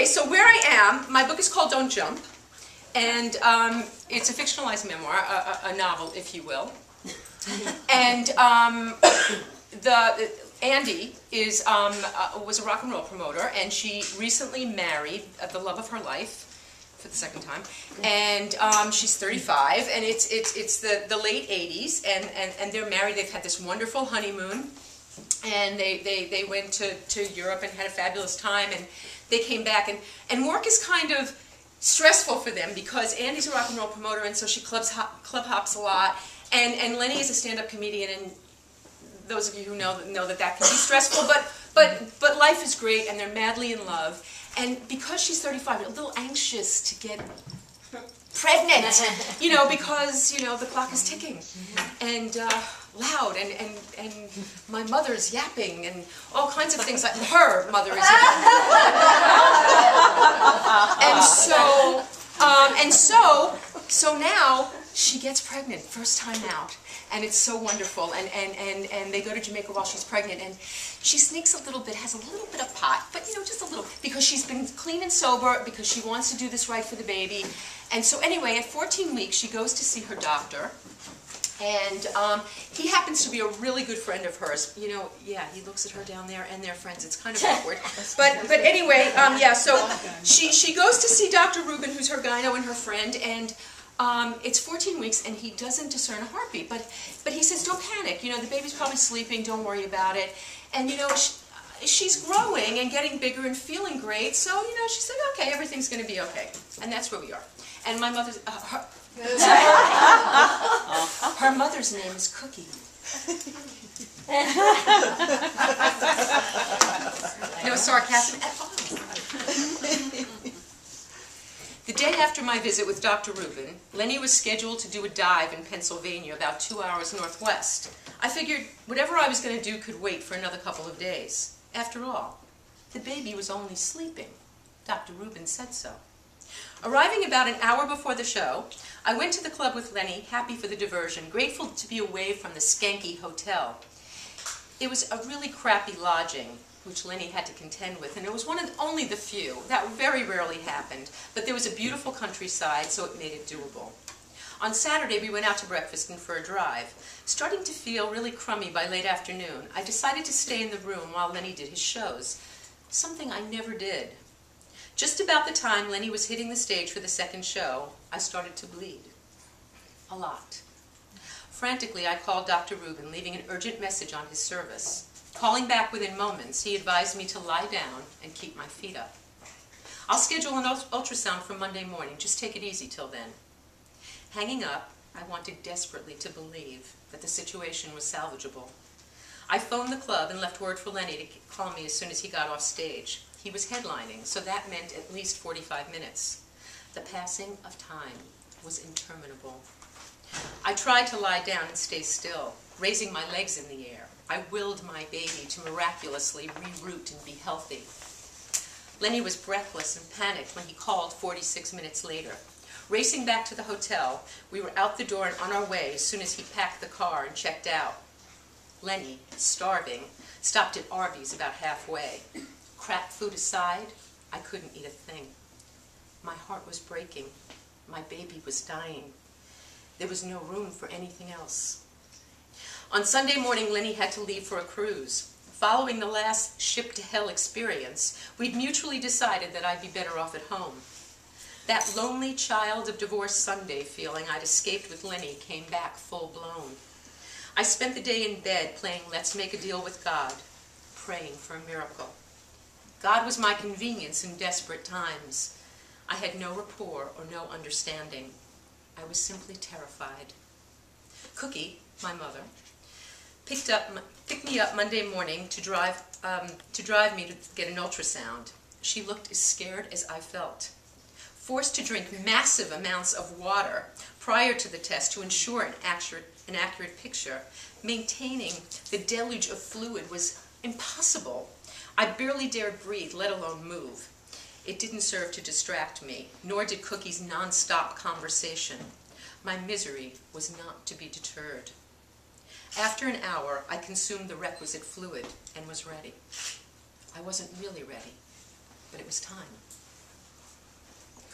Okay, so where I am, my book is called Don't Jump, and it's a fictionalized memoir, a novel, if you will. And Andy was a rock and roll promoter, and she recently married the love of her life for the second time, and she's 35, and it's the late 80s, and they're married. They've had this wonderful honeymoon, and they went to Europe and had a fabulous time, and they came back, and work is kind of stressful for them because Andy's a rock and roll promoter, and so she club hops a lot, and Lenny is a stand-up comedian, and those of you who know that can be stressful, but life is great, and they're madly in love. And because she's 35, a little anxious to get pregnant, because, the clock is ticking, and loud, and my mother's yapping, and all kinds of things like her mother is yapping. So now she gets pregnant, first time out. And it's so wonderful, and they go to Jamaica while she's pregnant, and she sneaks a little bit, has a little bit of pot, but just a little, because she's been clean and sober, because she wants to do this right for the baby. And so anyway, at 14 weeks, she goes to see her doctor, and he happens to be a really good friend of hers. Yeah, he looks at her down there, and they're friends. It's kind of awkward. But anyway, yeah, so she goes to see Dr. Rubin, who's her gyno and her friend, and it's 14 weeks, and he doesn't discern a heartbeat, but he says, don't panic, the baby's probably sleeping, don't worry about it. And she's growing and getting bigger and feeling great, so she said, okay, everything's going to be okay. And that's where we are. And my mother's her mother's name is Cookie. No sarcasm at all. The day after my visit with Dr. Rubin, Lenny was scheduled to do a dive in Pennsylvania, about 2 hours northwest. I figured whatever I was going to do could wait for another couple of days. After all, the baby was only sleeping. Dr. Rubin said so. Arriving about an hour before the show, I went to the club with Lenny, happy for the diversion, grateful to be away from the skanky hotel. It was a really crappy lodging, which Lenny had to contend with, and it was one of only the few. That very rarely happened, but there was a beautiful countryside, so it made it doable. On Saturday, we went out to breakfast and for a drive. Starting to feel really crummy by late afternoon, I decided to stay in the room while Lenny did his shows, something I never did. Just about the time Lenny was hitting the stage for the second show, I started to bleed. A lot. Frantically, I called Dr. Rubin, leaving an urgent message on his service. Calling back within moments, he advised me to lie down and keep my feet up. I'll schedule an ultrasound for Monday morning. Just take it easy till then. Hanging up, I wanted desperately to believe that the situation was salvageable. I phoned the club and left word for Lenny to call me as soon as he got off stage. He was headlining, so that meant at least 45 minutes. The passing of time was interminable. I tried to lie down and stay still, raising my legs in the air. I willed my baby to miraculously reroot and be healthy. Lenny was breathless and panicked when he called 46 minutes later. Racing back to the hotel, we were out the door and on our way as soon as he packed the car and checked out. Lenny, starving, stopped at Arby's about halfway. Crap food aside, I couldn't eat a thing. My heart was breaking. My baby was dying. There was no room for anything else. On Sunday morning, Lenny had to leave for a cruise. Following the last ship to hell experience, we'd mutually decided that I'd be better off at home. That lonely child of divorce Sunday feeling I'd escaped with Lenny came back full blown. I spent the day in bed playing Let's Make a Deal with God, praying for a miracle. God was my convenience in desperate times. I had no rapport or no understanding. I was simply terrified. Cookie, my mother, picked me up Monday morning to drive me to get an ultrasound. She looked as scared as I felt. Forced to drink massive amounts of water prior to the test to ensure an accurate picture, maintaining the deluge of fluid was impossible. I barely dared breathe, let alone move. It didn't serve to distract me, nor did Cookie's non-stop conversation. My misery was not to be deterred. After an hour, I consumed the requisite fluid and was ready. I wasn't really ready, but it was time.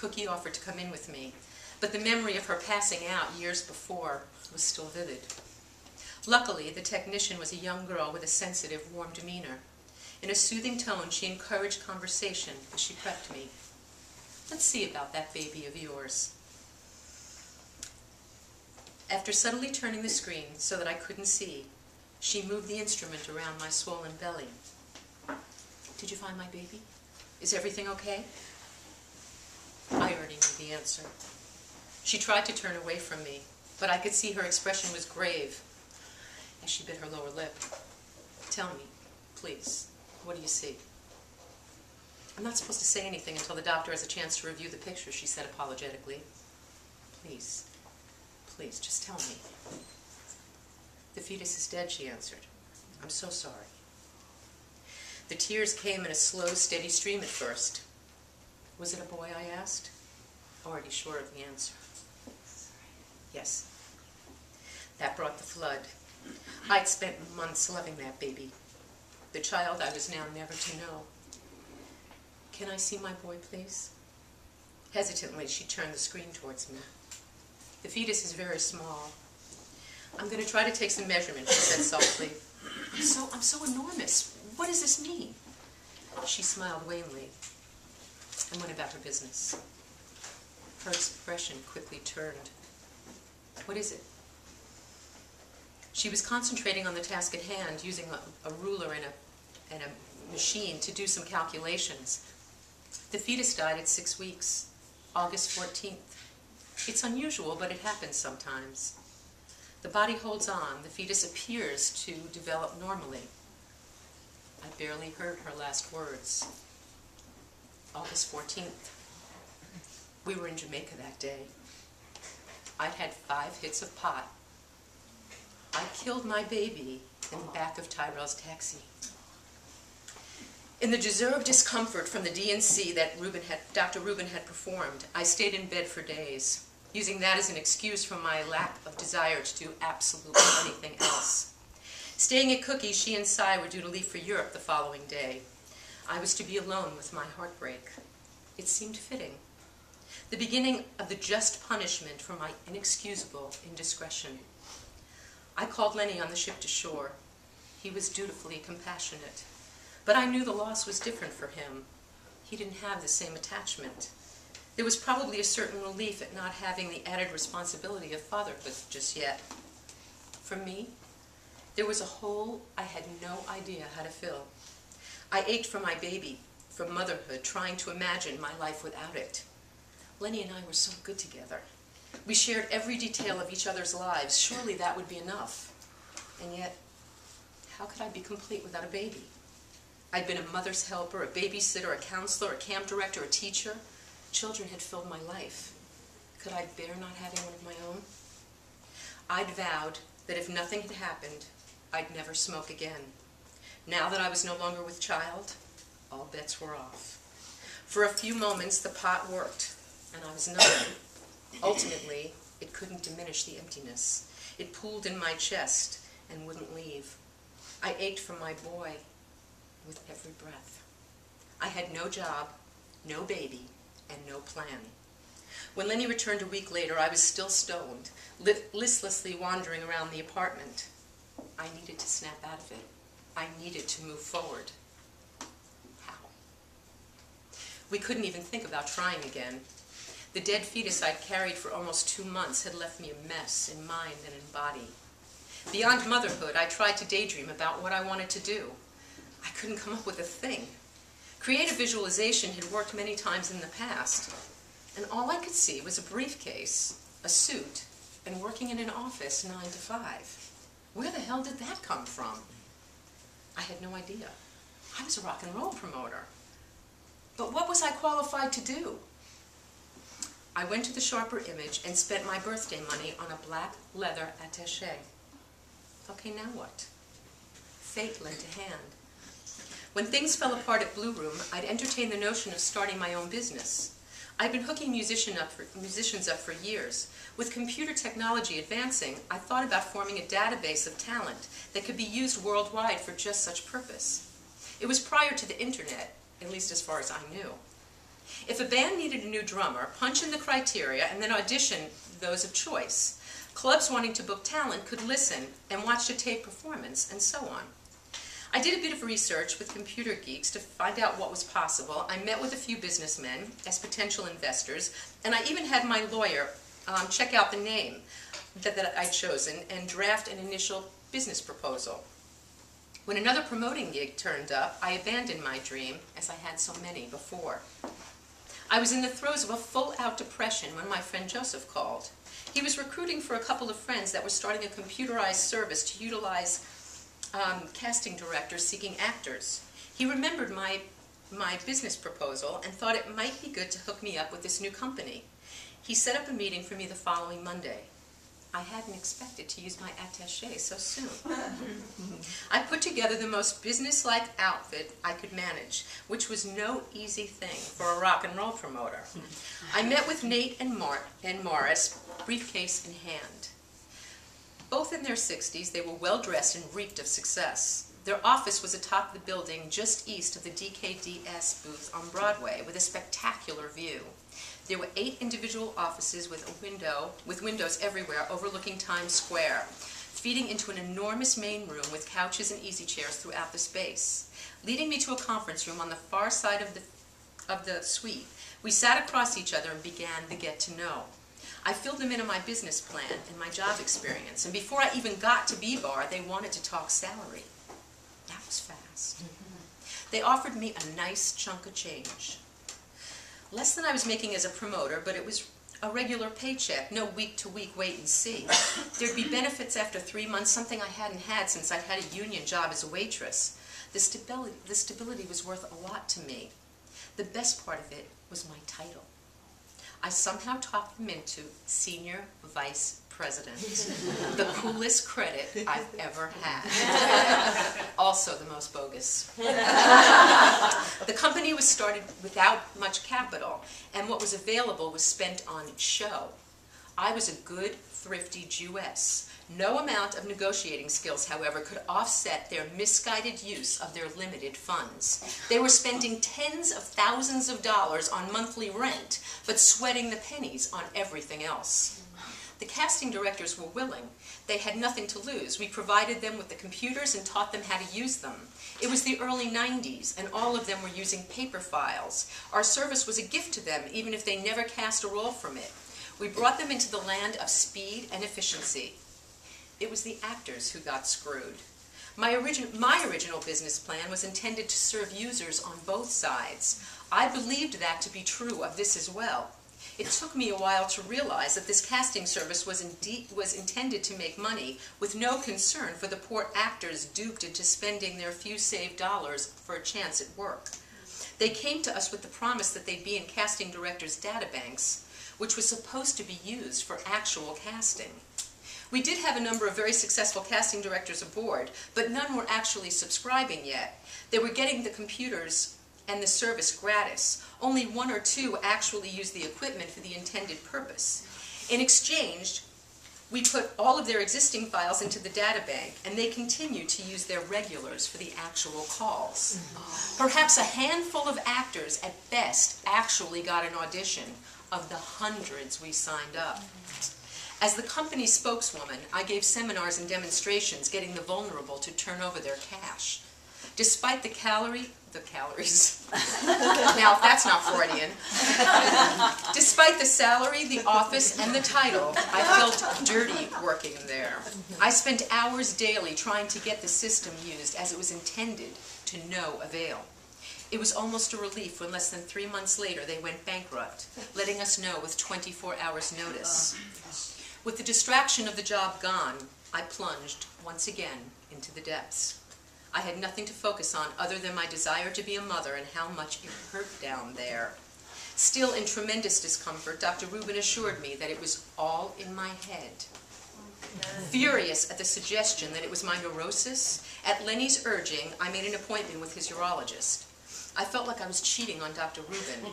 Cookie offered to come in with me, but the memory of her passing out years before was still vivid. Luckily, the technician was a young girl with a sensitive, warm demeanor. In a soothing tone, she encouraged conversation as she prepped me. Let's see about that baby of yours. After subtly turning the screen so that I couldn't see, she moved the instrument around my swollen belly. Did you find my baby? Is everything okay? I already knew the answer. She tried to turn away from me, but I could see her expression was grave as she bit her lower lip. Tell me, please, what do you see? I'm not supposed to say anything until the doctor has a chance to review the picture, she said apologetically. Please, please, just tell me. The fetus is dead, she answered. I'm so sorry. The tears came in a slow, steady stream at first. Was it a boy, I asked, already sure of the answer. Yes. That brought the flood. I'd spent months loving that baby, the child I was now never to know. Can I see my boy, please? Hesitantly, she turned the screen towards me. The fetus is very small. I'm going to try to take some measurements, she said softly. I'm so enormous. What does this mean? She smiled wanly and went about her business. Her expression quickly turned. What is it? She was concentrating on the task at hand, using a ruler and a machine to do some calculations. The fetus died at 6 weeks, August 14th. It's unusual, but it happens sometimes. The body holds on. The fetus appears to develop normally. I barely heard her last words. August 14th. We were in Jamaica that day. I'd had 5 hits of pot. I killed my baby in the back of Tyrell's taxi. In the deserved discomfort from the D&C that Dr. Rubin had performed, I stayed in bed for days, using that as an excuse for my lack of desire to do absolutely anything else. Staying at Cookie, she and Cy were due to leave for Europe the following day. I was to be alone with my heartbreak. It seemed fitting. The beginning of the just punishment for my inexcusable indiscretion. I called Lenny on the ship to shore. He was dutifully compassionate. But I knew the loss was different for him. He didn't have the same attachment. There was probably a certain relief at not having the added responsibility of fatherhood just yet. For me, there was a hole I had no idea how to fill. I ached for my baby, for motherhood, trying to imagine my life without it. Lenny and I were so good together. We shared every detail of each other's lives. Surely that would be enough. And yet, how could I be complete without a baby? I'd been a mother's helper, a babysitter, a counselor, a camp director, a teacher. Children had filled my life. Could I bear not having one of my own? I'd vowed that if nothing had happened, I'd never smoke again. Now that I was no longer with child, all bets were off. For a few moments, the pot worked, and I was numb. Ultimately, it couldn't diminish the emptiness. It pooled in my chest and wouldn't leave. I ached for my boy with every breath. I had no job, no baby, and no plan. When Lenny returned a week later, I was still stoned, listlessly wandering around the apartment. I needed to snap out of it. I needed to move forward. How? We couldn't even think about trying again. The dead fetus I'd carried for almost 2 months had left me a mess in mind and in body. Beyond motherhood, I tried to daydream about what I wanted to do. I couldn't come up with a thing. Creative visualization had worked many times in the past, and all I could see was a briefcase, a suit, and working in an office 9 to 5. Where the hell did that come from? I had no idea. I was a rock and roll promoter. But what was I qualified to do? I went to the Sharper Image and spent my birthday money on a black leather attaché. Okay, now what? Fate lent a hand. When things fell apart at Blue Room, I'd entertained the notion of starting my own business. I'd been hooking musicians up for years. With computer technology advancing, I thought about forming a database of talent that could be used worldwide for just such purpose. It was prior to the internet, at least as far as I knew. If a band needed a new drummer, punch in the criteria and then audition those of choice. Clubs wanting to book talent could listen and watch a tape performance, and so on. I did a bit of research with computer geeks to find out what was possible. I met with a few businessmen as potential investors, and I even had my lawyer check out the name that I'd chosen and draft an initial business proposal. When another promoting gig turned up, I abandoned my dream, as I had so many before. I was in the throes of a full-out depression when my friend Joseph called. He was recruiting for a couple of friends that were starting a computerized service to utilize casting directors seeking actors. He remembered my business proposal and thought it might be good to hook me up with this new company. He set up a meeting for me the following Monday. I hadn't expected to use my attaché so soon. I put together the most businesslike outfit I could manage, which was no easy thing for a rock and roll promoter. I met with Nate and Morris, briefcase in hand. Both in their 60s, they were well-dressed and reeked of success. Their office was atop the building just east of the DKDS booth on Broadway with a spectacular view. There were 8 individual offices with windows everywhere overlooking Times Square, feeding into an enormous main room with couches and easy chairs throughout the space. Leading me to a conference room on the far side of the suite, we sat across each other and began the get-to-know. I filled them in on my business plan and my job experience, and before I even got to B-Bar, they wanted to talk salary. That was fast. They offered me a nice chunk of change. Less than I was making as a promoter, but it was a regular paycheck, no week-to-week wait and see. There'd be benefits after 3 months, something I hadn't had since I'd had a union job as a waitress. The stability was worth a lot to me. The best part of it was my title. I somehow talked them into Senior Vice President, the coolest credit I've ever had. Also the most bogus. The company was started without much capital, and what was available was spent on show. I was a good, thrifty Jewess. No amount of negotiating skills, however, could offset their misguided use of their limited funds. They were spending tens of thousands of dollars on monthly rent, but sweating the pennies on everything else. The casting directors were willing. They had nothing to lose. We provided them with the computers and taught them how to use them. It was the early 90s, and all of them were using paper files. Our service was a gift to them, even if they never cast a role from it. We brought them into the land of speed and efficiency. It was the actors who got screwed. My original business plan was intended to serve users on both sides. I believed that to be true of this as well. It took me a while to realize that this casting service was intended to make money with no concern for the poor actors duped into spending their few saved dollars for a chance at work. They came to us with the promise that they'd be in casting directors' databanks, which was supposed to be used for actual casting. We did have a number of very successful casting directors aboard, but none were actually subscribing yet. They were getting the computers and the service gratis. Only 1 or 2 actually used the equipment for the intended purpose. In exchange, we put all of their existing files into the databank, and they continued to use their regulars for the actual calls. Perhaps a handful of actors at best actually got an audition of the hundreds we signed up. As the company's spokeswoman, I gave seminars and demonstrations getting the vulnerable to turn over their cash. Despite the calories, now if that's not Freudian, despite the salary, the office, and the title, I felt dirty working there. I spent hours daily trying to get the system used as it was intended, to no avail. It was almost a relief when less than 3 months later they went bankrupt, letting us know with 24 hours notice. With the distraction of the job gone, I plunged once again into the depths. I had nothing to focus on other than my desire to be a mother and how much it hurt down there. Still in tremendous discomfort, Dr. Rubin assured me that it was all in my head. Furious at the suggestion that it was my neurosis, at Lenny's urging, I made an appointment with his urologist. I felt like I was cheating on Dr. Rubin,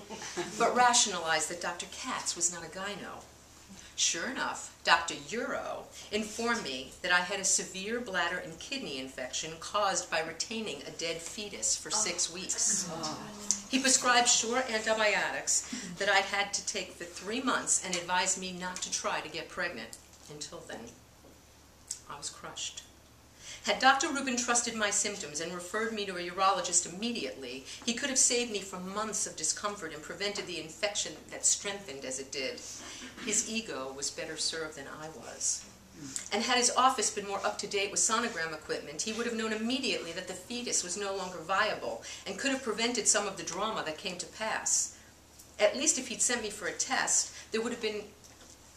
but rationalized that Dr. Katz was not a gyno. Sure enough, Dr. Euro informed me that I had a severe bladder and kidney infection caused by retaining a dead fetus for 6 weeks. He prescribed short antibiotics that I'd had to take for 3 months and advised me not to try to get pregnant. Until then, I was crushed. Had Dr. Rubin trusted my symptoms and referred me to a urologist immediately, he could have saved me from months of discomfort and prevented the infection that strengthened as it did. His ego was better served than I was. And had his office been more up-to-date with sonogram equipment, he would have known immediately that the fetus was no longer viable and could have prevented some of the drama that came to pass. At least if he'd sent me for a test, there would have been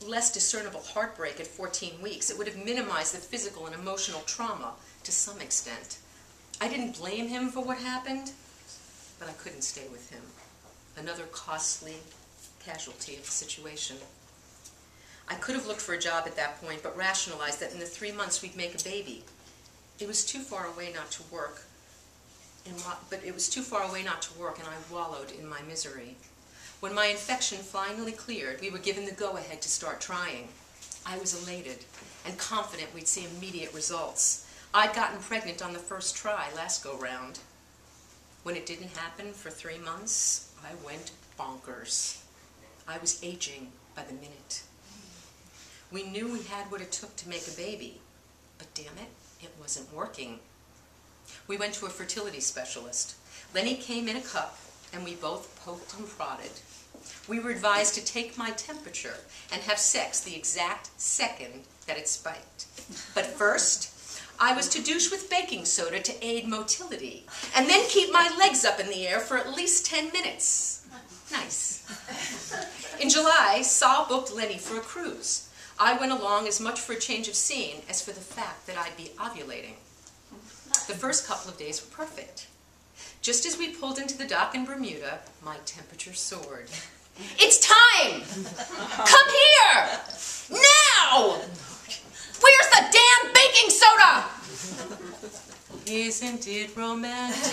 less discernible heartbreak at 14 weeks. It would have minimized the physical and emotional trauma to some extent. I didn't blame him for what happened, but I couldn't stay with him. Another costly casualty of the situation. I could have looked for a job at that point, but rationalized that in the 3 months we'd make a baby. It was too far away not to work, and I wallowed in my misery. When my infection finally cleared, we were given the go-ahead to start trying. I was elated and confident we'd see immediate results. I'd gotten pregnant on the first try last go-round. When it didn't happen for 3 months, I went bonkers. I was aging by the minute. We knew we had what it took to make a baby, but damn it, it wasn't working. We went to a fertility specialist. Lenny came in a cup, and we both poked and prodded. We were advised to take my temperature and have sex the exact second that it spiked. But first, I was to douche with baking soda to aid motility, and then keep my legs up in the air for at least 10 minutes. Nice. In July, Sal booked Lenny for a cruise. I went along as much for a change of scene as for the fact that I'd be ovulating. The first couple of days were perfect. Just as we pulled into the dock in Bermuda, my temperature soared. It's time! Come here! Now! Where's the damn baking soda? Isn't it romantic?